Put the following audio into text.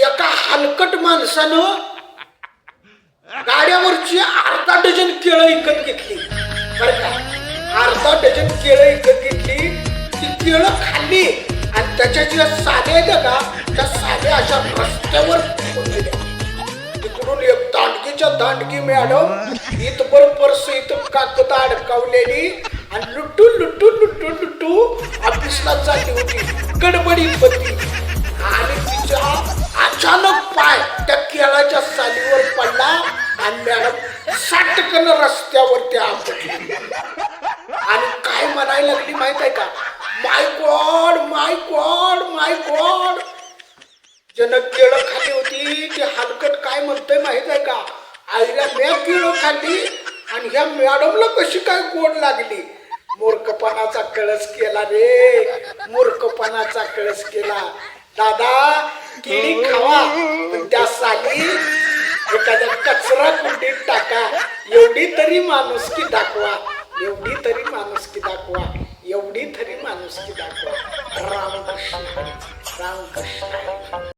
एका हलकट माणसानं गाड्यावरची अर्धा डझन केळं विकत घेतली बरं का. अर्धा डझन केळं विकत घेतली. ती केळं खाल्ली आणि त्याच्या ज्या साध्या आहेत का त्या साध्या अशा रस्त्यावर फेकून दिल्या. तिकडून एक दांडगीच्या दांडगी मॅडम इथपर पर्स इथं कागद अडकावलेली आणि लुटू लुटू लुटू लुटू ऑफिसला चालली होती. गडबडीत होती आणि तिच्या अचानक पाय त्या केळाच्या सालीवर पडला आणि मॅडम साटकन रस्त्यावरती आपटली आणि काय म्हणायला लागली माहित आहे का, माय गॉड माय गॉड माय गॉड. ज्यानं केळं खाल्ली होती ते हलकट काय म्हणतंय माहित आहे का, आईला म्या केळं खाल्ली आणि ह्या मॅडमला कशी काय गोड लागली. मूर्खपणाचा कळस केला रे, मूर्खपणाचा कळस केला. दादा केळी खावा पण त्या साली एखाद्या कचरा कुंडीत टाका. एवढी तरी माणुसकी दाखवा, एवढी तरी माणुसकी दाखवा, एवढी तरी माणुसकी दाखवा. रामकृष्ण रामकृष्ण.